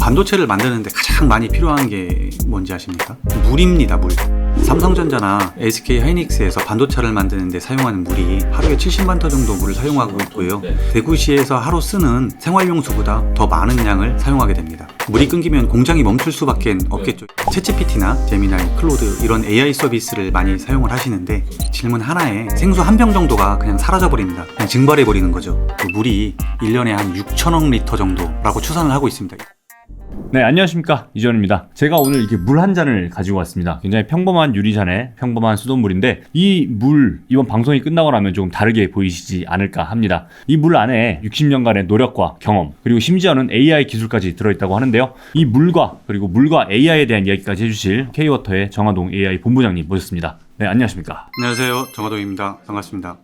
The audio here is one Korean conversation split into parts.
반도체를 만드는데 가장 많이 필요한 게 뭔지 아십니까? 물입니다. 물. 삼성전자나 SK 하이닉스에서 반도체를 만드는데 사용하는 물이 하루에 70만 터 정도 물을 사용하고 있고요. 대구시에서 하루 쓰는 생활용수보다 더 많은 양을 사용하게 됩니다. 물이 끊기면 공장이 멈출 수밖에 없겠죠. 챗GPT나 제미나이, 클로드 이런 AI 서비스를 많이 사용을 하시는데 질문 하나에 생수 한 병 정도가 그냥 사라져버립니다. 그냥 증발해버리는 거죠. 물이 1년에 한 6천억 리터 정도라고 추산을 하고 있습니다. 네, 안녕하십니까, 이지원입니다. 제가 오늘 이렇게 물 한 잔을 가지고 왔습니다. 굉장히 평범한 유리잔에 평범한 수돗물인데 이 물, 이번 방송이 끝나고 나면 조금 다르게 보이시지 않을까 합니다. 이 물 안에 60년간의 노력과 경험, 그리고 심지어는 AI 기술까지 들어있다고 하는데요. 이 물과 그리고 물과 AI에 대한 이야기까지 해주실 K-워터의 정하동 AI 본부장님 모셨습니다. 네, 안녕하십니까. 안녕하세요. 정하동입니다. 반갑습니다.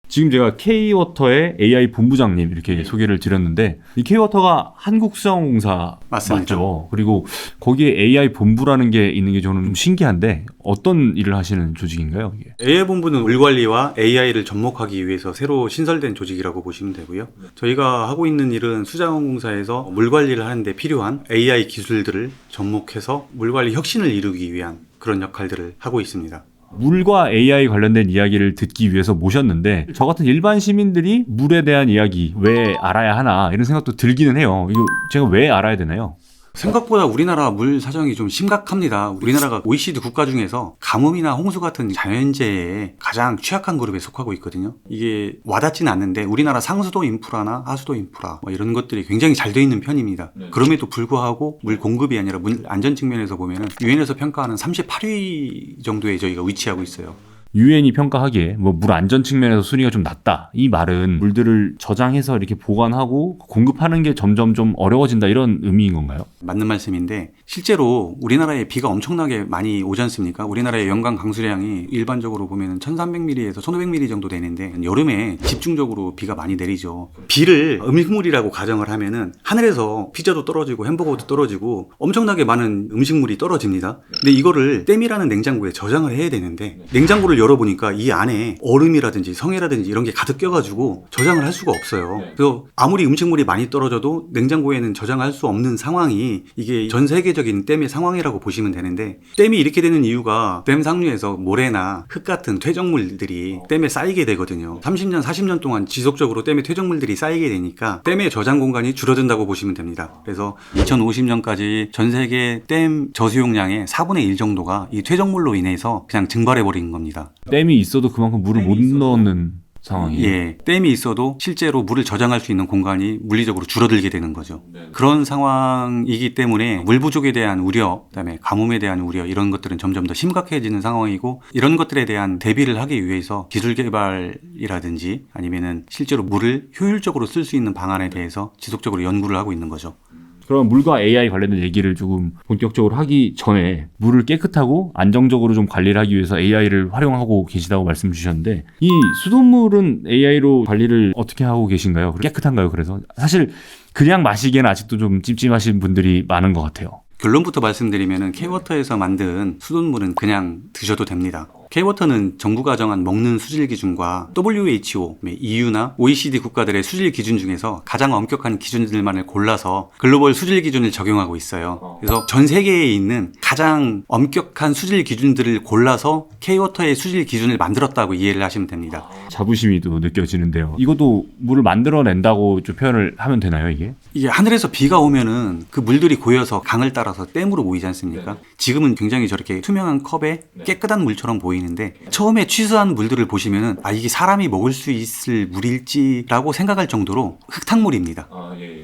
지금 제가 K-워터의 AI 본부장님 이렇게 소개를 드렸는데 이 K-워터가 한국수자원공사 맞죠? 그리고 거기에 AI 본부라는 게 있는 게 저는 좀 신기한데 어떤 일을 하시는 조직인가요? 이게? AI 본부는 물 관리와 AI를 접목하기 위해서 새로 신설된 조직이라고 보시면 되고요. 저희가 하고 있는 일은 수자원공사에서 물 관리를 하는데 필요한 AI 기술들을 접목해서 물 관리 혁신을 이루기 위한 그런 역할들을 하고 있습니다. 물과 AI 관련된 이야기를 듣기 위해서 모셨는데 저 같은 일반 시민들이 물에 대한 이야기 왜 알아야 하나 이런 생각도 들기는 해요. 이거 제가 왜 알아야 되나요? 생각보다 우리나라 물 사정이 좀 심각합니다. 우리나라가 OECD 국가 중에서 가뭄이나 홍수 같은 자연재해에 가장 취약한 그룹에 속하고 있거든요. 이게 와닿지는 않는데 우리나라 상수도 인프라나 하수도 인프라 이런 것들이 굉장히 잘 돼 있는 편입니다. 그럼에도 불구하고 물 공급이 아니라 물 안전 측면에서 보면 유엔에서 평가하는 38위 정도에 저희가 위치하고 있어요. 유엔이 평가하기에 뭐 물 안전 측면에서 순위가 좀 낮다. 이 말은 물들을 저장해서 이렇게 보관하고 공급하는 게 점점 좀 어려워진다 이런 의미인 건가요? 맞는 말씀인데 실제로 우리나라에 비가 엄청나게 많이 오지 않습니까? 우리나라의 연간 강수량이 일반적으로 보면 1300mm에서 1500mm 정도 되는데 여름에 집중적으로 비가 많이 내리죠. 비를 음식물이라고 가정을 하면은 하늘에서 피자도 떨어지고 햄버거도 떨어지고 엄청나게 많은 음식물이 떨어집니다. 근데 이거를 댐이라는 냉장고에 저장을 해야 되는데 냉장고를 열어보니까 이 안에 얼음이라든지 성에라든지 이런 게 가득 껴가지고 저장을 할 수가 없어요. 그래서 아무리 음식물이 많이 떨어져도 냉장고에는 저장할 수 없는 상황이 이게 전 세계적인 댐의 상황이라고 보시면 되는데 댐이 이렇게 되는 이유가 댐 상류에서 모래나 흙 같은 퇴적물들이 댐에 쌓이게 되거든요. 30년, 40년 동안 지속적으로 댐에 퇴적물들이 쌓이게 되니까 댐의 저장 공간이 줄어든다고 보시면 됩니다. 그래서 2050년까지 전 세계 댐 저수용량의 4분의 1 정도가 이 퇴적물로 인해서 그냥 증발해버리는 겁니다. 댐이 있어도 그만큼 물을 못 넣는 상황이에요. 예, 댐이 있어도 실제로 물을 저장할 수 있는 공간이 물리적으로 줄어들게 되는 거죠. 그런 상황이기 때문에 물 부족에 대한 우려, 그다음에 가뭄에 대한 우려 이런 것들은 점점 더 심각해지는 상황이고 이런 것들에 대한 대비를 하기 위해서 기술 개발이라든지 아니면은 실제로 물을 효율적으로 쓸 수 있는 방안에 대해서 지속적으로 연구를 하고 있는 거죠. 그럼 물과 AI 관련된 얘기를 조금 본격적으로 하기 전에 물을 깨끗하고 안정적으로 좀 관리를 하기 위해서 AI를 활용하고 계시다고 말씀 주셨는데 이 수돗물은 AI로 관리를 어떻게 하고 계신가요? 깨끗한가요? 그래서 사실 그냥 마시기에는 아직도 좀 찜찜하신 분들이 많은 것 같아요. 결론부터 말씀드리면 K-워터에서 만든 수돗물은 그냥 드셔도 됩니다. K-워터는 정부가 정한 먹는 수질 기준과 WHO, EU나 OECD 국가들의 수질 기준 중에서 가장 엄격한 기준들만을 골라서 글로벌 수질 기준을 적용하고 있어요. 그래서 전 세계에 있는 가장 엄격한 수질 기준들을 골라서 K-워터의 수질 기준을 만들었다고 이해를 하시면 됩니다. 자부심이 또 느껴지는데요. 이것도 물을 만들어낸다고 좀 표현을 하면 되나요, 이게? 이게 하늘에서 비가 오면은 그 물들이 고여서 강을 따라서 댐으로 모이지 않습니까? 지금은 굉장히 저렇게 투명한 컵에 깨끗한 물처럼 보이는데 처음에 취수한 물들을 보시면은 이게 사람이 먹을 수 있을 물일지라고 생각할 정도로 흙탕물입니다.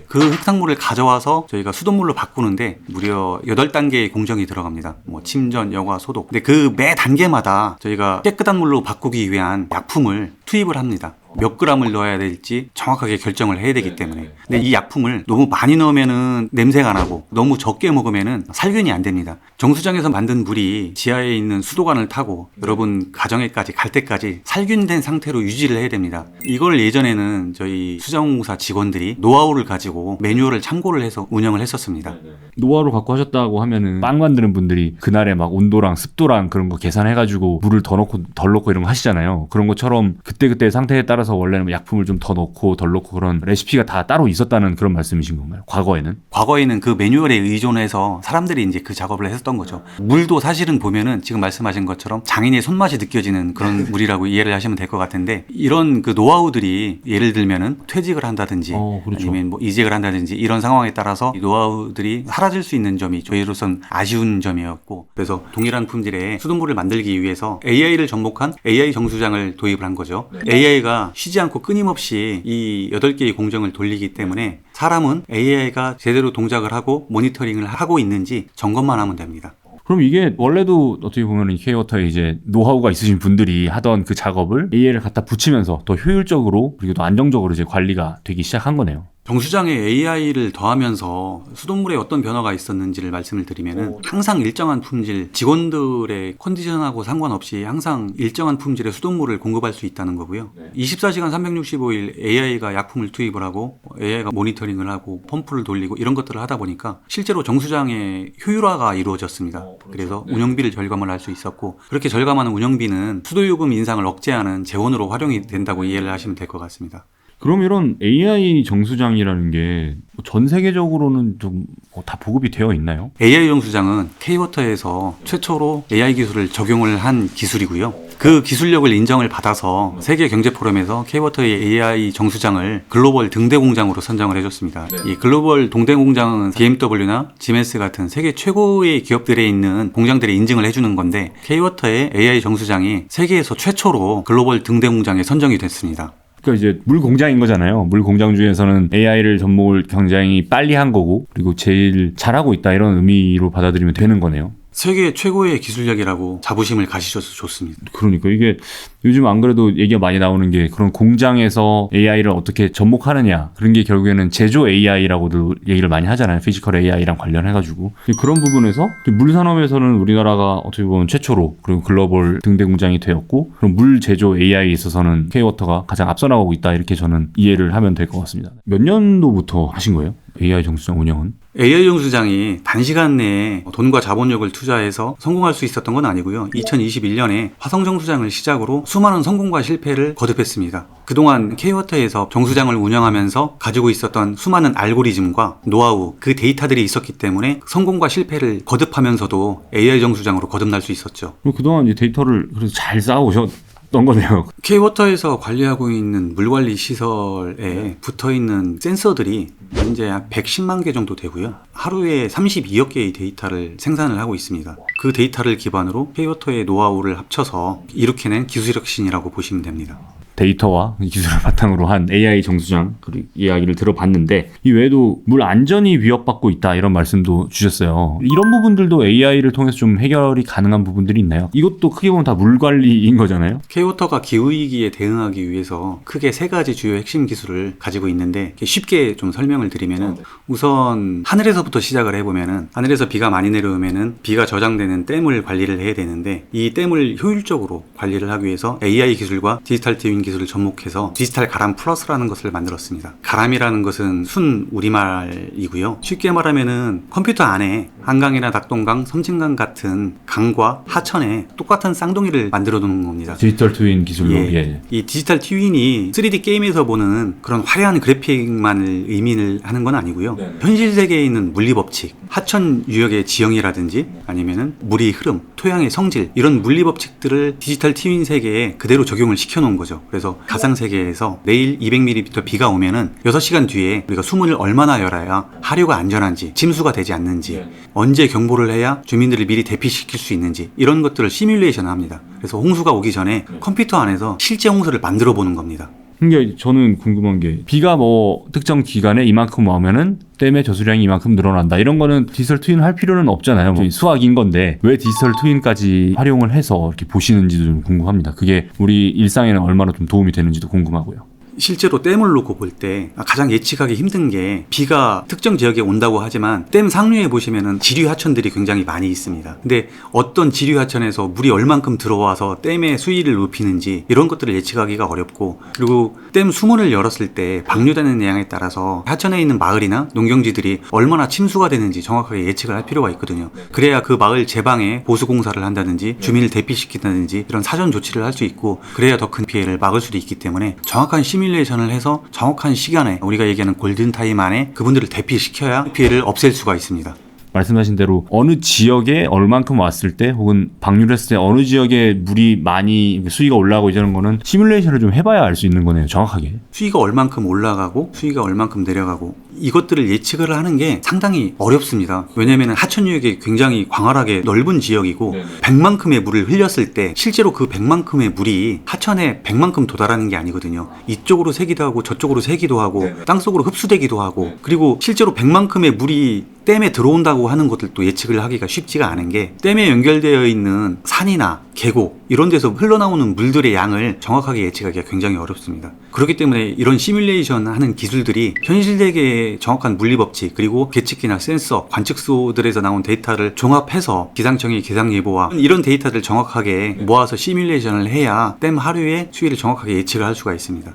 그 흙탕물을 가져와서 저희가 수돗물로 바꾸는데 무려 8단계의 공정이 들어갑니다. 침전, 여과, 소독. 근데 그 매 단계마다 저희가 깨끗한 물로 바꾸기 위한 약품을 투입을 합니다. 몇 그램을 넣어야 될지 정확하게 결정을 해야 되기 때문에. 근데 이 약품을 너무 많이 넣으면은 냄새가 나고 너무 적게 먹으면은 살균이 안 됩니다. 정수장에서 만든 물이 지하에 있는 수도관을 타고 여러분 가정에까지 갈 때까지 살균된 상태로 유지를 해야 됩니다. 이걸 예전에는 저희 수자원공사 직원들이 노하우를 가지고 매뉴얼을 참고를 해서 운영을 했었습니다. 노하우를 갖고 하셨다고 하면은 빵 만드는 분들이 그날의 막 온도랑 습도랑 그런 거 계산해가지고 물을 더 넣고 덜 넣고 이런 거 하시잖아요. 그런 것처럼 그때그때 상태에 따라서 따라서 원래는 뭐 약품을 좀 더 넣고 덜 넣고 그런 레시피가 다 따로 있었다는 그런 말씀이신 건가요? 과거에는 그 매뉴얼에 의존해서 사람들이 이제 그 작업을 했었던 거죠. 물도 사실은 보면은 지금 말씀하신 것처럼 장인의 손맛이 느껴지는 그런 물이라고 이해를 하시면 될 것 같은데, 이런 그 노하우들이 예를 들면은 퇴직을 한다든지 그렇죠. 아니면 뭐 이직을 한다든지 이런 상황에 따라서 이 노하우들이 사라질 수 있는 점이 저희로선 아쉬운 점이었고, 그래서 동일한 품질의 수돗물을 만들기 위해서 AI를 접목한 AI 정수장을 도입을 한 거죠. AI가 쉬지 않고 끊임없이 이 8개의 공정을 돌리기 때문에 사람은 AI가 제대로 동작을 하고 모니터링을 하고 있는지 점검만 하면 됩니다. 그럼 이게 원래도 어떻게 보면 K-워터에 이제 노하우가 있으신 분들이 하던 그 작업을 AI를 갖다 붙이면서 더 효율적으로 그리고 더 안정적으로 이제 관리가 되기 시작한 거네요. 정수장에 AI를 더하면서 수돗물에 어떤 변화가 있었는지를 말씀을 드리면은 항상 일정한 품질, 직원들의 컨디션하고 상관없이 항상 일정한 품질의 수돗물을 공급할 수 있다는 거고요. 24시간 365일 AI가 약품을 투입을 하고 AI가 모니터링을 하고 펌프를 돌리고 이런 것들을 하다 보니까 실제로 정수장의 효율화가 이루어졌습니다. 그래서 운영비를 절감을 할 수 있었고, 그렇게 절감하는 운영비는 수도요금 인상을 억제하는 재원으로 활용이 된다고 이해를 하시면 될 것 같습니다. 그럼 이런 AI 정수장이라는 게 전 세계적으로는 좀 다 보급이 되어 있나요? AI 정수장은 K-워터에서 최초로 AI 기술을 적용을 한 기술이고요. 그 기술력을 인정을 받아서 세계 경제 포럼에서 K-워터의 AI 정수장을 글로벌 등대 공장으로 선정을 해줬습니다. 이 글로벌 동대 공장은 BMW나 지멘스 같은 세계 최고의 기업들에 있는 공장들이 인증을 해주는 건데, K-워터의 AI 정수장이 세계에서 최초로 글로벌 등대 공장에 선정이 됐습니다. 그러니까 이제 물 공장인 거잖아요. 물 공장 중에서는 AI를 접목을 굉장히 빨리 한 거고, 그리고 제일 잘하고 있다 이런 의미로 받아들이면 되는 거네요. 세계 최고의 기술력이라고 자부심을 가지셔서 좋습니다. 그러니까 이게 요즘 안 그래도 얘기가 많이 나오는 게 그런 공장에서 AI를 어떻게 접목하느냐, 그런 게 결국에는 제조 AI라고도 얘기를 많이 하잖아요. 피지컬 AI랑 관련해가지고. 그런 부분에서 물 산업에서는 우리나라가 어떻게 보면 최초로 그리고 글로벌 등대 공장이 되었고, 그럼 물 제조 AI에 있어서는 K-워터가 가장 앞서 나가고 있다, 이렇게 저는 이해를 하면 될 것 같습니다. 몇 년도부터 하신 거예요? AI 정수장 운영은? AI 정수장이 단시간 내에 돈과 자본력을 투자해서 성공할 수 있었던 건 아니고요. 2021년에 화성 정수장을 시작으로 수많은 성공과 실패를 거듭했습니다. 그동안 K-워터에서 정수장을 운영하면서 가지고 있었던 수많은 알고리즘과 노하우, 그 데이터들이 있었기 때문에 성공과 실패를 거듭하면서도 AI 정수장으로 거듭날 수 있었죠. 그동안 이 데이터를 그래서 잘 쌓아오셨던 거네요. K-워터에서 관리하고 있는 물관리 시설에 붙어있는 센서들이 현재 약 110만 개 정도 되고요. 하루에 32억 개의 데이터를 생산을 하고 있습니다. 그 데이터를 기반으로 K-워터의 노하우를 합쳐서 이룩해낸 기술혁신이라고 보시면 됩니다. 데이터와 기술을 바탕으로 한 AI 정수장 그리고 이야기를 들어봤는데, 이 외에도 물 안전이 위협받고 있다 이런 말씀도 주셨어요. 이런 부분들도 AI를 통해서 좀 해결이 가능한 부분들이 있나요? 이것도 크게 보면 다 물 관리인 거잖아요. K-워터가 기후위기에 대응하기 위해서 크게 3가지 주요 핵심 기술을 가지고 있는데, 쉽게 좀 설명을 드리면은, 우선 하늘에서부터 시작을 해보면은, 하늘에서 비가 많이 내려오면은 비가 저장되는 댐을 관리를 해야 되는데, 이 댐을 효율적으로 관리를 하기 위해서 AI 기술과 디지털 트윈 기술을 접목해서 디지털 가람 플러스라는 것을 만들었습니다. 가람이라는 것은 순 우리말이고요. 쉽게 말하면은 컴퓨터 안에 한강이나 낙동강, 섬진강 같은 강과 하천에 똑같은 쌍둥이를 만들어 두는 겁니다. 디지털 트윈 기술로. 예. 이 디지털 트윈이 3D 게임에서 보는 그런 화려한 그래픽만을 의미를 하는 건 아니고요. 현실 세계에 있는 물리 법칙, 하천 유역의 지형이라든지 아니면은 물의 흐름, 토양의 성질, 이런 물리 법칙들을 디지털 트윈 세계에 그대로 적용을 시켜 놓은 거죠. 그래서 가상 세계에서 내일 200mm 비가 오면은 6시간 뒤에 우리가 수문을 얼마나 열어야 하류가 안전한지, 침수가 되지 않는지, 언제 경보를 해야 주민들을 미리 대피시킬 수 있는지, 이런 것들을 시뮬레이션 합니다. 그래서 홍수가 오기 전에 컴퓨터 안에서 실제 홍수를 만들어 보는 겁니다. 그러니까 저는 궁금한 게, 비가 뭐 특정 기간에 이만큼 오면은 댐의 저수량이 이만큼 늘어난다, 이런 거는 디지털 트윈 할 필요는 없잖아요. 뭐 수학인 건데 왜 디지털 트윈까지 활용을 해서 이렇게 보시는지도 좀 궁금합니다. 그게 우리 일상에는 얼마나 좀 도움이 되는지도 궁금하고요. 실제로 댐을 놓고 볼 때 가장 예측하기 힘든 게 비가 특정 지역에 온다고 하지만 댐 상류에 보시면은 지류 하천들이 굉장히 많이 있습니다. 근데 어떤 지류 하천에서 물이 얼만큼 들어와서 댐의 수위를 높이는지 이런 것들을 예측하기가 어렵고, 그리고 댐 수문을 열었을 때 방류되는 양에 따라서 하천에 있는 마을이나 농경지들이 얼마나 침수가 되는지 정확하게 예측을 할 필요가 있거든요. 그래야 그 마을 제방에 보수공사를 한다든지 주민을 대피시킨다든지 이런 사전 조치를 할 수 있고, 그래야 더 큰 피해를 막을 수도 있기 때문에 정확한 시뮬레이션을 해서 정확한 시간에, 우리가 얘기하는 골든타임 안에 그분들을 대피시켜야 피해를 없앨 수가 있습니다. 말씀하신 대로 어느 지역에 얼만큼 왔을 때 혹은 방류를 했을 때 어느 지역에 물이 많이 수위가 올라가고 이러는 거는 시뮬레이션을 좀 해봐야 알 수 있는 거네요, 정확하게. 수위가 얼만큼 올라가고 수위가 얼만큼 내려가고 이것들을 예측을 하는 게 상당히 어렵습니다. 왜냐하면 하천유역이 굉장히 광활하게 넓은 지역이고 100만큼의 물을 흘렸을 때 실제로 그 100만큼의 물이 하천에 100만큼 도달하는 게 아니거든요. 이쪽으로 새기도 하고 저쪽으로 새기도 하고 땅속으로 흡수되기도 하고, 그리고 실제로 100만큼의 물이 댐에 들어온다고 하는 것들도 예측을 하기가 쉽지가 않은 게, 댐에 연결되어 있는 산이나 계곡 이런 데서 흘러나오는 물들의 양을 정확하게 예측하기가 굉장히 어렵습니다. 그렇기 때문에 이런 시뮬레이션 하는 기술들이 현실 세계의 정확한 물리법칙, 그리고 계측기나 센서, 관측소들에서 나온 데이터를 종합해서 기상청의 기상예보와 이런 데이터를 정확하게 모아서 시뮬레이션을 해야 댐 하류의 수위를 정확하게 예측을 할 수가 있습니다.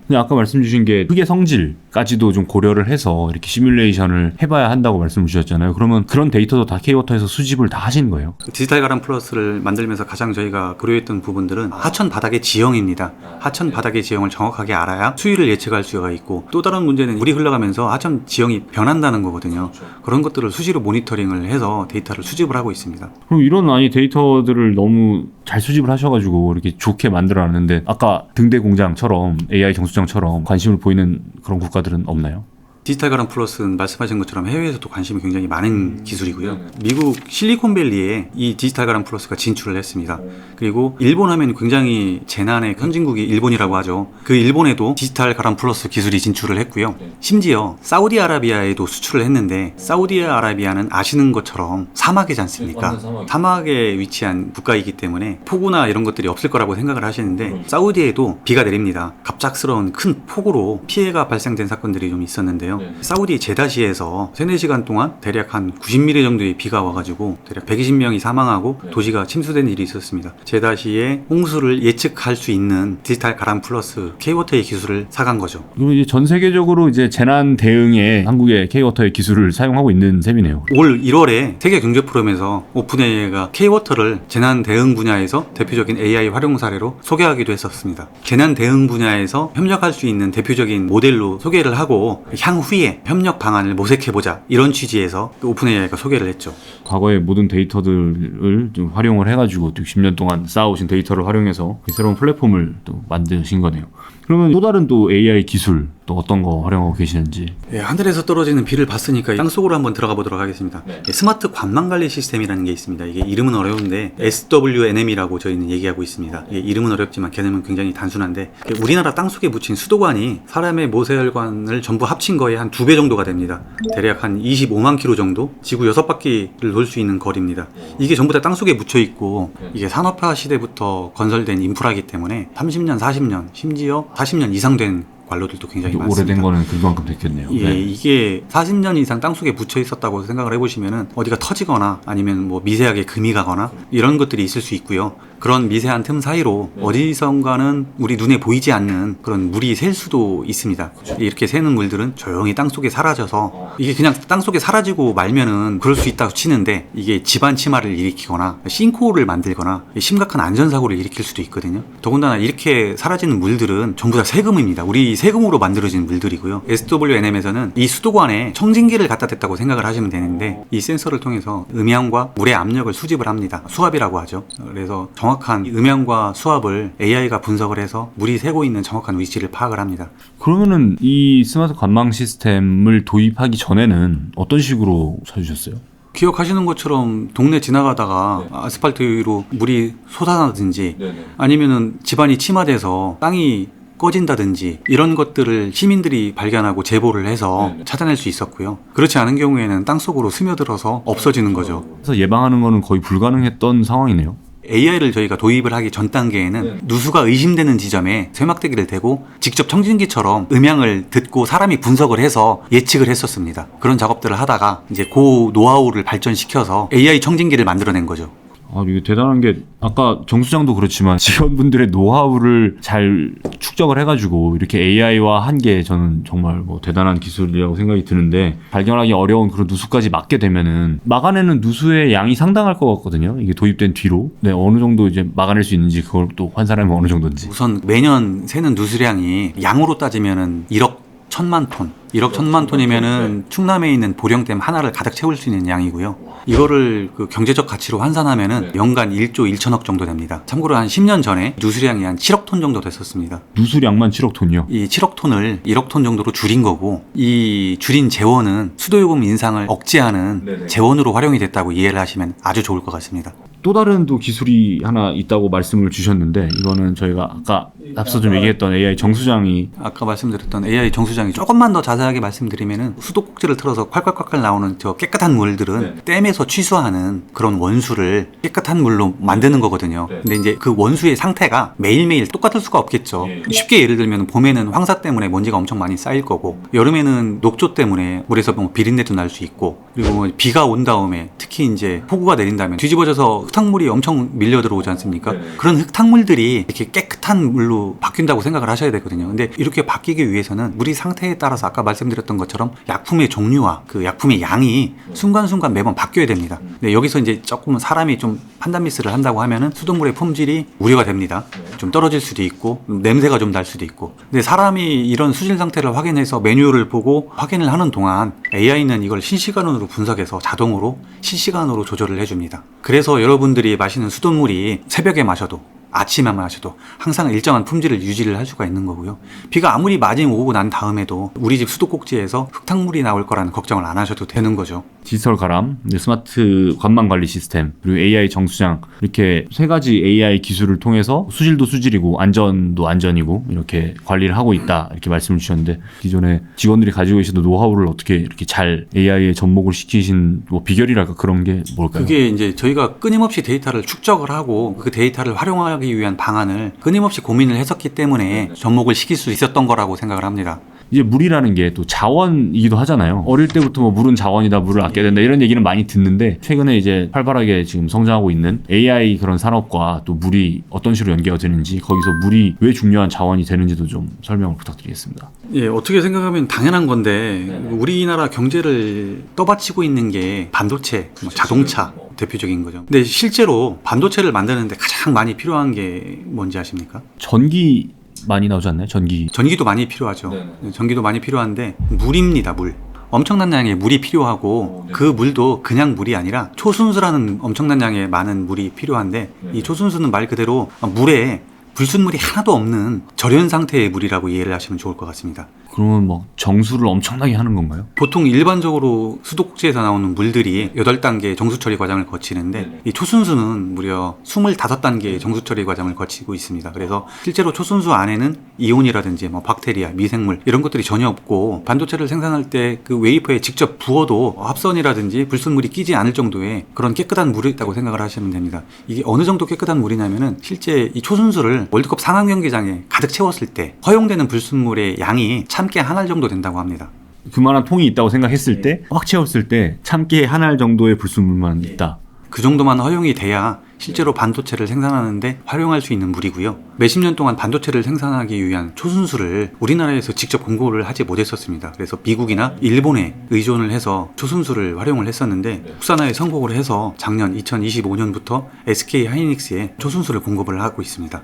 근데 아까 말씀 주신 게 흙의 성질까지도 좀 고려를 해서 이렇게 시뮬레이션을 해봐야 한다고 말씀을 주셨잖아요. 그러면 그런 데이터도 다 K워터에서 수집을 다 하신 거예요? 디지털 가람 플러스를 만들면서 가장 저희가 고려했던 부분들은 하천 바닥의 지형입니다. 하천 바닥의 지형을 정확하게 알아야 수위를 예측할 수가 있고, 또 다른 문제는 물이 흘러가면서 하천 지형이 변한다는 거거든요. 그런 것들을 수시로 모니터링을 해서 데이터를 수집을 하고 있습니다. 그럼 이런 데이터들을 너무 잘 수집을 하셔가지고 이렇게 좋게 만들어놨는데, 아까 등대 공장처럼 AI 정수장처럼 관심을 보이는 그런 국가들은 없나요? 디지털 가람 플러스는 말씀하신 것처럼 해외에서도 관심이 굉장히 많은 기술이고요. 미국 실리콘밸리에 이 디지털 가람 플러스가 진출을 했습니다. 그리고 일본 하면 굉장히 재난의 선진국이 일본이라고 하죠. 그 일본에도 디지털 가람 플러스 기술이 진출을 했고요. 심지어 사우디아라비아에도 수출을 했는데, 사우디아라비아는 아시는 것처럼 사막이지 않습니까? 사막에 위치한 국가이기 때문에 폭우나 이런 것들이 없을 거라고 생각을 하시는데, 사우디에도 비가 내립니다. 갑작스러운 큰 폭우로 피해가 발생된 사건들이 좀 있었는데요. 사우디 제다시에서 3-4시간 동안 대략 한 90mm 정도의 비가 와가지고 대략 120명이 사망하고 도시가 침수된 일이 있었습니다. 제다시의 홍수를 예측할 수 있는 디지털 가람 플러스 K워터의 기술을 사간 거죠. 그럼 이제 전 세계적으로 이제 재난 대응에 한국의 K워터의 기술을 사용하고 있는 셈이네요. 올 1월에 세계 경제 포럼에서 오픈AI가 K워터를 재난 대응 분야에서 대표적인 AI 활용 사례로 소개하기도 했었습니다. 재난 대응 분야에서 협력할 수 있는 대표적인 모델로 소개를 하고, 향후에 협력 방안을 모색해보자, 이런 취지에서 오픈AI가 소개를 했죠. 과거의 모든 데이터들을 좀 활용을 해가지고 60년 동안 쌓아오신 데이터를 활용해서 새로운 플랫폼을 또 만드신 거네요. 그러면 또 다른 또 AI 기술 또 어떤 거 활용하고 계시는지? 예, 하늘에서 떨어지는 비를 봤으니까 땅속으로 한번 들어가 보도록 하겠습니다. 예, 스마트 관망관리 시스템이라는 게 있습니다. 이게 이름은 어려운데 SWNM이라고 저희는 얘기하고 있습니다. 예, 이름은 어렵지만 개념은 굉장히 단순한데, 우리나라 땅속에 묻힌 수도관이 사람의 모세혈관을 전부 합친 거에 한 2배 정도가 됩니다. 대략 한 25만 킬로 정도, 지구 6바퀴를 돌 수 있는 거리입니다. 이게 전부 다 땅속에 묻혀 있고, 이게 산업화 시대부터 건설된 인프라이기 때문에 30년, 40년, 심지어 40년 이상 된 관로들도 굉장히 많습니다. 오래된 거는 그만큼 됐겠네요. 예, 이게 40년 이상 땅속에 묻혀 있었다고 생각을 해보시면은 어디가 터지거나 아니면 뭐 미세하게 금이 가거나 이런 것들이 있을 수 있고요. 그런 미세한 틈 사이로 어디선가는 우리 눈에 보이지 않는 그런 물이 셀 수도 있습니다. 이렇게 새는 물들은 조용히 땅속에 사라져서, 이게 그냥 땅속에 사라지고 말면은 그럴 수 있다고 치는데, 이게 집안 침하를 일으키거나 싱크홀을 만들거나 심각한 안전사고를 일으킬 수도 있거든요. 더군다나 이렇게 사라지는 물들은 전부 다 세금입니다. 우리 세금으로 만들어진 물들이고요. SWNM에서는 이 수도관에 청진기를 갖다 댔다고 생각을 하시면 되는데, 이 센서를 통해서 음향과 물의 압력을 수집을 합니다. 수압이라고 하죠. 그래서 정확한 음향과 수압을 AI가 분석을 해서 물이 새고 있는 정확한 위치를 파악을 합니다. 그러면은 이 스마트 관망 시스템을 도입하기 전에는 어떤 식으로 찾으셨어요? 기억하시는 것처럼 동네 지나가다가 아스팔트 위로 물이 솟아나든지 아니면은 집안이 침하돼서 땅이 꺼진다든지 이런 것들을 시민들이 발견하고 제보를 해서 찾아낼 수 있었고요. 그렇지 않은 경우에는 땅속으로 스며들어서 없어지는 거죠. 그래서 예방하는 거는 거의 불가능했던 상황이네요. AI를 저희가 도입을 하기 전 단계에는 누수가 의심되는 지점에 쇠막대기를 대고 직접 청진기처럼 음향을 듣고 사람이 분석을 해서 예측을 했었습니다. 그런 작업들을 하다가 이제 그 노하우를 발전시켜서 AI 청진기를 만들어낸 거죠. 아, 이게 대단한 게 아까 정수장도 그렇지만 직원분들의 노하우를 잘 축적을 해가지고 이렇게 AI화 한 게 저는 정말 뭐 대단한 기술이라고 생각이 드는데 발견하기 어려운 그런 누수까지 막게 되면은 막아내는 누수의 양이 상당할 것 같거든요. 이게 도입된 뒤로 네, 어느 정도 이제 막아낼 수 있는지 그걸 또 환산하면 어느 정도인지. 우선 매년 새는 누수량이 양으로 따지면은 1억 1,000만 톤. 1억 1,000만 톤이면은 충남에 있는 보령댐 하나를 가득 채울 수 있는 양이고요. 이거를 그 경제적 가치로 환산하면은 연간 1조 1천억 정도 됩니다. 참고로 한 10년 전에 누수량이 한 7억 톤 정도 됐었습니다. 누수량만 7억 톤이요? 이 7억 톤을 1억 톤 정도로 줄인 거고, 이 줄인 재원은 수도요금 인상을 억제하는 재원으로 활용이 됐다고 이해를 하시면 아주 좋을 것 같습니다. 또 다른 또 기술이 하나 있다고 말씀을 주셨는데 이거는 저희가 아까 앞서 좀 얘기했던 AI 정수장이 아까 말씀드렸던 AI 정수장이 조금만 더 자세하게 말씀드리면은 수도꼭지를 틀어서 콸콸콸콸 나오는 저 깨끗한 물들은 댐에서 취수하는 그런 원수를 깨끗한 물로 만드는 거거든요. 근데 이제 그 원수의 상태가 매일매일 똑같을 수가 없겠죠. 쉽게 예를 들면 봄에는 황사 때문에 먼지가 엄청 많이 쌓일 거고, 여름에는 녹조 때문에 물에서 뭐 비린내도 날 수 있고, 그리고 뭐 비가 온 다음에 특히 이제 폭우가 내린다면 뒤집어져서 흙탕물이 엄청 밀려 들어오지 않습니까? 그런 흙탕물들이 이렇게 깨끗한 물로 바뀐다고 생각을 하셔야 되거든요. 근데 이렇게 바뀌기 위해서는 물이 상태에 따라서 아까 말씀드렸던 것처럼 약품의 종류와 그 약품의 양이 순간순간 매번 바뀌어야 됩니다. 근데 여기서 이제 조금 사람이 좀 판단 미스를 한다고 하면은 수돗물의 품질이 우려가 됩니다. 좀 떨어질 수도 있고 냄새가 좀 날 수도 있고. 근데 사람이 이런 수질 상태를 확인해서 매뉴얼을 보고 확인을 하는 동안 AI는 이걸 실시간으로 분석해서 자동으로 실시간으로 조절을 해줍니다. 그래서 여러분들이 마시는 수돗물이 새벽에 마셔도 아침에 마셔도 항상 일정한 품질을 유지를 할 수가 있는 거고요. 비가 아무리 많이 오고 난 다음에도 우리 집 수도꼭지에서 흙탕물이 나올 거라는 걱정을 안 하셔도 되는 거죠. 디지털 가람, 스마트 관망 관리 시스템, 그리고 AI 정수장 이렇게 세 가지 AI 기술을 통해서 수질도 수질이고 안전도 안전이고 이렇게 관리를 하고 있다 이렇게 말씀을 주셨는데 기존에 직원들이 가지고 계시던 노하우를 어떻게 이렇게 잘 AI에 접목을 시키신 뭐 비결이랄까 그런 게 뭘까요? 그게 이제 저희가 끊임없이 데이터를 축적을 하고 그 데이터를 활용하기 위한 방안을 끊임없이 고민을 했었기 때문에 접목을 시킬 수 있었던 거라고 생각을 합니다. 이제 물이라는 게 또 자원이기도 하잖아요. 어릴 때부터 뭐 물은 자원이다, 물을 아껴야 된다 이런 얘기는 많이 듣는데 최근에 이제 활발하게 지금 성장하고 있는 AI 그런 산업과 또 물이 어떤 식으로 연계가 되는지 거기서 물이 왜 중요한 자원이 되는지도 좀 설명을 부탁드리겠습니다. 예, 어떻게 생각하면 당연한 건데 우리나라 경제를 떠받치고 있는 게 반도체, 뭐 자동차 대표적인 거죠. 근데 실제로 반도체를 만드는데 가장 많이 필요한 게 뭔지 아십니까? 전기 많이 나오지 않나요? 전기도 많이 필요하죠. 전기도 많이 필요한데 물입니다. 물. 엄청난 양의 물이 필요하고 그 물도 그냥 물이 아니라 초순수라는 엄청난 양의 많은 물이 필요한데 이 초순수는 말 그대로 물에 불순물이 하나도 없는 절연 상태의 물이라고 이해를 하시면 좋을 것 같습니다. 그러면 뭐 정수를 엄청나게 하는 건가요? 보통 일반적으로 수도꼭지에서 나오는 물들이 8단계 정수처리 과정을 거치는데 이 초순수는 무려 25단계의 정수처리 과정을 거치고 있습니다. 그래서 실제로 초순수 안에는 이온이라든지 뭐 박테리아, 미생물 이런 것들이 전혀 없고 반도체를 생산할 때 그 웨이퍼에 직접 부어도 합선이라든지 불순물이 끼지 않을 정도의 그런 깨끗한 물이 있다고 생각을 하시면 됩니다. 이게 어느 정도 깨끗한 물이냐면은 실제 이 초순수를 월드컵 상암 경기장에 가득 채웠을 때 허용되는 불순물의 양이 참깨 한 알 정도 된다고 합니다. 그만한 통이 있다고 생각했을 때 확 채웠을 때 참깨 한 알 정도의 불순물만 있다. 그 정도만 허용이 돼야 실제로 반도체를 생산하는데 활용할 수 있는 물이고요. 몇십 년 동안 반도체를 생산하기 위한 초순수를 우리나라에서 직접 공급을 하지 못했었습니다. 그래서 미국이나 일본에 의존을 해서 초순수를 활용을 했었는데 국산화에 성공을 해서 작년 2025년부터 SK 하이닉스에 초순수를 공급을 하고 있습니다.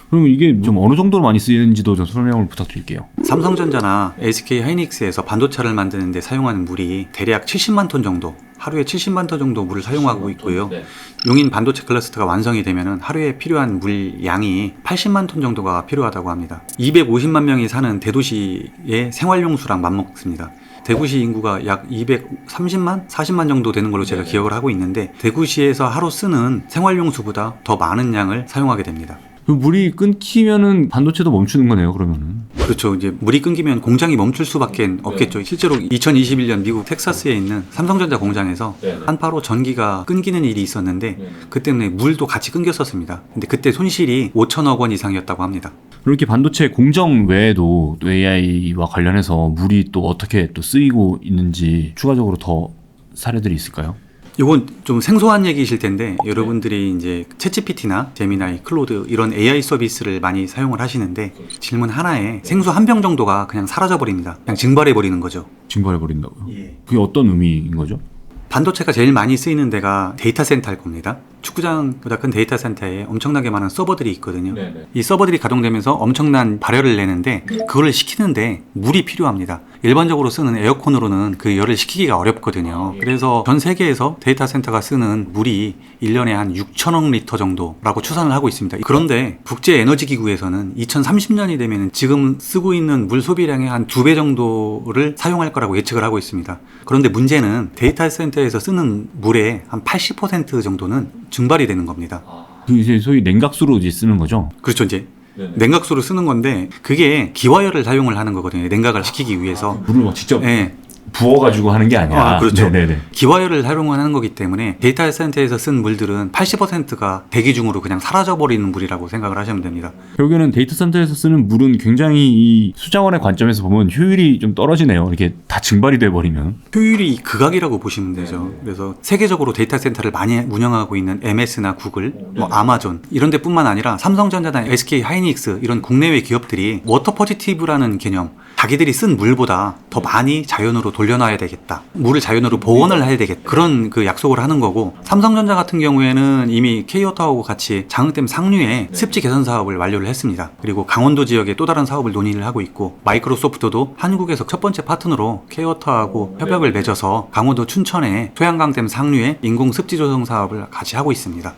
그럼 이게 좀 어느 정도로 많이 쓰이는지도 좀 설명을 부탁드릴게요. 삼성전자나 SK 하이닉스에서 반도체를 만드는 데 사용하는 물이 대략 70만 톤 정도, 하루에 70만 톤 정도 물을 사용하고 있고요. 용인 반도체 클러스터가 완성이 되면 하루에 필요한 물 양이 80만 톤 정도가 필요하다고 합니다. 250만 명이 사는 대도시의 생활용수랑 맞먹습니다. 대구시 인구가 약 230만? 40만 정도 되는 걸로 제가 기억을 하고 있는데 대구시에서 하루 쓰는 생활용수보다 더 많은 양을 사용하게 됩니다. 그 물이 끊기면은 반도체도 멈추는 거네요, 그러면은. 그렇죠. 이제 물이 끊기면 공장이 멈출 수밖에 없겠죠. 실제로 2021년 미국 텍사스에 있는 삼성전자 공장에서 한파로 전기가 끊기는 일이 있었는데 그 때문에 물도 같이 끊겼었습니다. 근데 그때 손실이 5천억 원 이상이었다고 합니다. 이렇게 반도체 공정 외에도 또 AI와 관련해서 물이 또 어떻게 또 쓰이고 있는지 추가적으로 더 사례들이 있을까요? 이건 좀 생소한 얘기이실 텐데 여러분들이 이제 챗GPT나 제미나이, 클로드 이런 AI 서비스를 많이 사용을 하시는데 질문 하나에 생수 한 병 정도가 그냥 사라져 버립니다. 그냥 증발해 버리는 거죠. 증발해 버린다고요? 그게 어떤 의미인 거죠? 반도체가 제일 많이 쓰이는 데가 데이터 센터일 겁니다. 축구장보다 큰 데이터 센터에 엄청나게 많은 서버들이 있거든요. 이 서버들이 가동되면서 엄청난 발열을 내는데 그거를 식히는데 물이 필요합니다. 일반적으로 쓰는 에어컨으로는 그 열을 식히기가 어렵거든요. 그래서 전 세계에서 데이터 센터가 쓰는 물이 1년에 한 6천억 리터 정도라고 추산을 하고 있습니다. 그런데 국제에너지기구에서는 2030년이 되면 지금 쓰고 있는 물 소비량의 한 2배 정도를 사용할 거라고 예측을 하고 있습니다. 그런데 문제는 데이터 센터에서 쓰는 물의 한 80% 정도는 증발이 되는 겁니다. 그 이제 소위 냉각수로 이제 쓰는 거죠? 그렇죠. 이제 냉각수로 쓰는 건데 그게 기화열을 사용을 하는 거거든요. 냉각을 시키기 위해서. 물을 막 직접 네. 부어가지고 하는 게 아니라. 그렇죠. 네네네. 기화열을 활용하는 거기 때문에 데이터 센터에서 쓴 물들은 80%가 대기 중으로 그냥 사라져버리는 물이라고 생각을 하시면 됩니다. 결국에는 데이터 센터에서 쓰는 물은 굉장히 이 수자원의 관점에서 보면 효율이 좀 떨어지네요. 이렇게 다 증발이 돼버리면. 효율이 극악이라고 보시면 되죠. 그래서 세계적으로 데이터 센터를 많이 운영하고 있는 MS나 구글, 아마존 이런 데뿐만 아니라 삼성전자나 SK 하이닉스 이런 국내외 기업들이 워터 포지티브라는 개념, 자기들이 쓴 물보다 더 많이 자연으로 돌려놔야 되겠다. 물을 자연으로 보온을 해야 되겠다. 그런 그 약속을 하는 거고 삼성전자 같은 경우에는 이미 K워터하고 같이 장흥댐 상류에 습지 개선 사업을 완료를 했습니다. 그리고 강원도 지역에 또 다른 사업을 논의를 하고 있고 마이크로소프트도 한국에서 첫 번째 파트너로 K워터하고 협약을 맺어서 강원도 춘천에 소양강댐 상류에 인공 습지 조성 사업을 같이 하고 있습니다.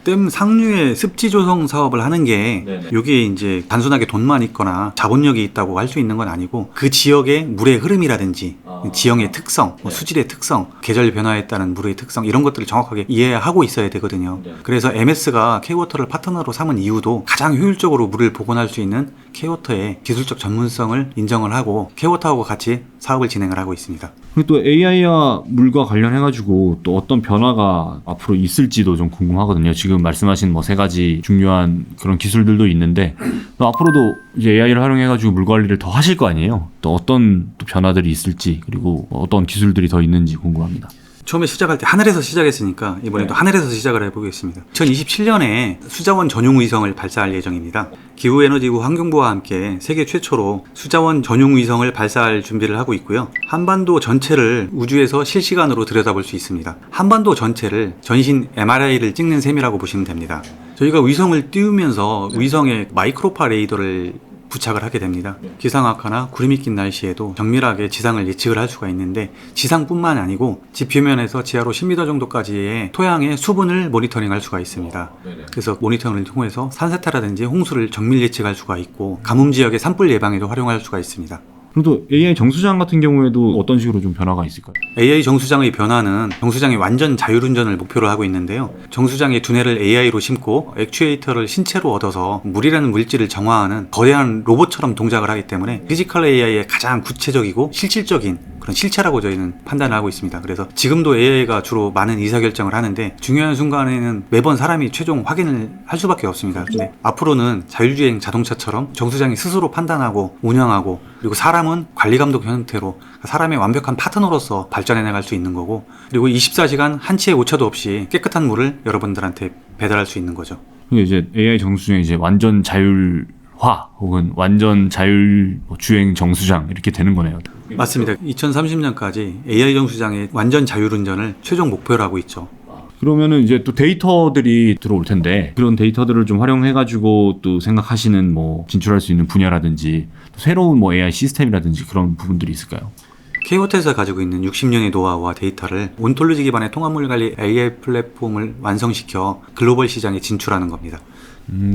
댐 상류의 습지 조성 사업을 하는 게 이게 이제 단순하게 돈만 있거나 자본력이 있다고 할 수 있는 건 아니고 그 지역의 물의 흐름이라든지 지형의 특성, 수질의 특성, 계절 변화에 따른 물의 특성 이런 것들을 정확하게 이해하고 있어야 되거든요. 그래서 MS가 K워터를 파트너로 삼은 이유도 가장 효율적으로 물을 복원할 수 있는 K워터의 기술적 전문성을 인정을 하고 K워터하고 같이 사업을 진행을 하고 있습니다. 그리고 또 AI와 물과 관련해가지고 또 어떤 변화가 앞으로 있을지도 좀 궁금하거든요. 지금 말씀하신 뭐 3가지 중요한 그런 기술들도 있는데 또 앞으로도 이제 AI를 활용해가지고 물 관리를 더 하실 거 아니에요. 또 어떤 또 변화들이 있을지 그리고 어떤 기술들이 더 있는지 궁금합니다. 처음에 시작할 때 하늘에서 시작했으니까 이번에도 하늘에서 시작을 해보겠습니다. 2027년에 수자원 전용 위성을 발사할 예정입니다. 기후에너지부 환경부와 함께 세계 최초로 수자원 전용 위성을 발사할 준비를 하고 있고요. 한반도 전체를 우주에서 실시간으로 들여다볼 수 있습니다. 한반도 전체를 전신 MRI를 찍는 셈이라고 보시면 됩니다. 저희가 위성을 띄우면서 위성에 마이크로파 레이더를 부착을 하게 됩니다. 기상악화나 구름이 낀 날씨에도 정밀하게 지상을 예측을 할 수가 있는데 지상뿐만 아니고 지 표면에서 지하로 10m 정도까지의 토양의 수분을 모니터링할 수가 있습니다. 그래서 모니터링을 통해서 산세타라든지 홍수를 정밀 예측할 수가 있고 가뭄 지역의 산불 예방에도 활용할 수가 있습니다. 그리고 또 AI 정수장 같은 경우에도 어떤 식으로 좀 변화가 있을까요? AI 정수장의 변화는 정수장의 완전 자율운전을 목표로 하고 있는데요. 정수장의 두뇌를 AI로 심고 액추에이터를 신체로 얻어서 물이라는 물질을 정화하는 거대한 로봇처럼 동작을 하기 때문에 피지컬 AI의 가장 구체적이고 실질적인 그런 실체라고 저희는 판단을 하고 있습니다. 그래서 지금도 AI가 주로 많은 의사결정을 하는데 중요한 순간에는 매번 사람이 최종 확인을 할 수밖에 없습니다. 근데 앞으로는 자율주행 자동차처럼 정수장이 스스로 판단하고 운영하고 그리고 사람은 관리감독 형태로 사람의 완벽한 파트너로서 발전해 나갈 수 있는 거고 그리고 24시간 한치의 오차도 없이 깨끗한 물을 여러분들한테 배달할 수 있는 거죠. 이게 이제 AI 정수장이 이제 완전 자율화 혹은 완전 자율 주행 정수장 이렇게 되는 거네요. 맞습니다. 2030년까지 AI 정수장의 완전 자율운전을 최종 목표로 하고 있죠. 그러면은 이제 또 데이터들이 들어올 텐데 그런 데이터들을 좀 활용해가지고 또 생각하시는 뭐 진출할 수 있는 분야라든지 또 새로운 뭐 AI 시스템이라든지 그런 부분들이 있을까요? K워터에서 가지고 있는 60년의 노하우와 데이터를 온톨로지 기반의 통합물 관리 AI 플랫폼을 완성시켜 글로벌 시장에 진출하는 겁니다.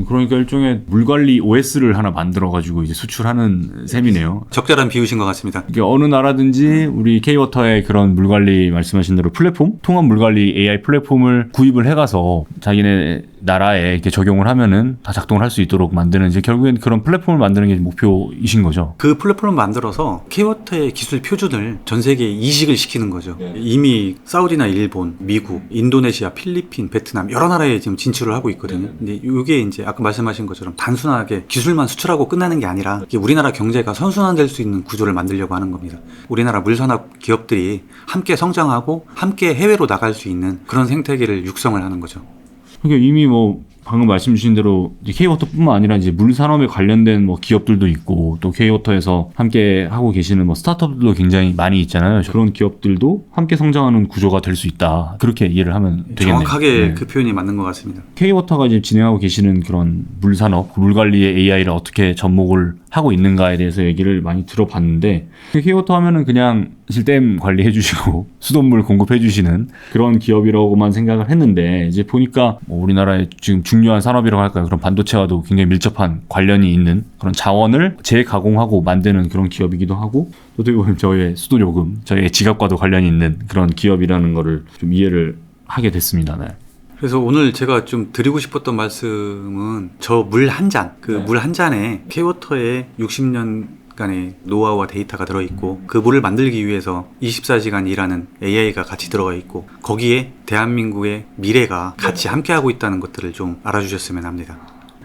그러니까 일종의 물관리 OS를 하나 만들어가지고 이제 수출하는 셈이네요. 적절한 비유신 것 같습니다. 이게 어느 나라든지 우리 K워터의 그런 물관리 말씀하신 대로 플랫폼, 통합 물관리 AI 플랫폼을 구입을 해가서 자기네 나라에 이렇게 적용을 하면은 다 작동을 할 수 있도록 만드는 이제 결국엔 그런 플랫폼을 만드는 게 목표이신 거죠. 그 플랫폼을 만들어서 K워터의 기술 표준을 전 세계에 이식을 시키는 거죠. 이미 사우디나 일본, 미국, 인도네시아, 필리핀, 베트남 여러 나라에 지금 진출을 하고 있거든요. 근데 이게 이제 아까 말씀하신 것처럼 단순하게 기술만 수출하고 끝나는 게 아니라 이게 우리나라 경제가 선순환될 수 있는 구조를 만들려고 하는 겁니다. 우리나라 물산업 기업들이 함께 성장하고 함께 해외로 나갈 수 있는 그런 생태계를 육성을 하는 거죠. 그러니까 이미 뭐 방금 말씀 주신 대로 K워터뿐만 아니라 이제 물 산업에 관련된 뭐 기업들도 있고 또 K워터에서 함께 하고 계시는 뭐 스타트업들도 굉장히 많이 있잖아요. 그런 기업들도 함께 성장하는 구조가 될 수 있다. 그렇게 이해를 하면 되겠네요. 정확하게 네. 그 표현이 맞는 것 같습니다. K워터가 이제 진행하고 계시는 그런 물 산업, 물 관리의 AI를 어떻게 접목을 하고 있는가에 대해서 얘기를 많이 들어봤는데 K워터 하면은 그냥 댐 관리해 주시고 수돗물 공급해 주시는 그런 기업이라고만 생각을 했는데 이제 보니까 뭐 우리나라의 지금 중요한 산업이라고 할까요? 그런 반도체와도 굉장히 밀접한 관련이 있는 그런 자원을 재가공하고 만드는 그런 기업이기도 하고 또 어떻게 보면 저희의 수도요금, 저희의 지갑과도 관련이 있는 그런 기업이라는 거를 좀 이해를 하게 됐습니다. 네. 그래서 오늘 제가 좀 드리고 싶었던 말씀은 저 물 한 잔, 그 물 한 잔에 K워터의 60년간의 노하우와 데이터가 들어있고 그 물을 만들기 위해서 24시간 일하는 AI가 같이 들어가 있고 거기에 대한민국의 미래가 같이 함께하고 있다는 것들을 좀 알아주셨으면 합니다.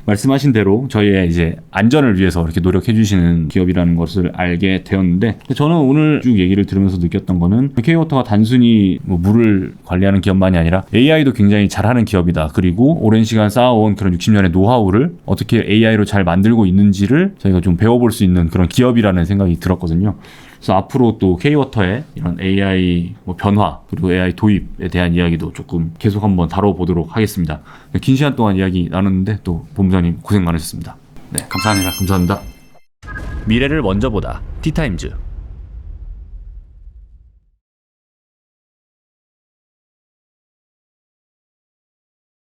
말씀하신 대로 저희의 이제 안전을 위해서 이렇게 노력해 주시는 기업이라는 것을 알게 되었는데 저는 오늘 쭉 얘기를 들으면서 느꼈던 거는 K워터가 단순히 뭐 물을 관리하는 기업만이 아니라 AI도 굉장히 잘하는 기업이다. 그리고 오랜 시간 쌓아온 그런 60년의 노하우를 어떻게 AI로 잘 만들고 있는지를 저희가 좀 배워볼 수 있는 그런 기업이라는 생각이 들었거든요. 그래서 앞으로 또 K워터의 이런 AI 뭐 변화 그리고 AI 도입에 대한 이야기도 조금 계속 한번 다뤄보도록 하겠습니다. 긴 시간 동안 이야기 나눴는데 또 본부장님 고생 많으셨습니다. 네, 감사합니다. 감사합니다. 미래를 먼저 보다 티타임즈.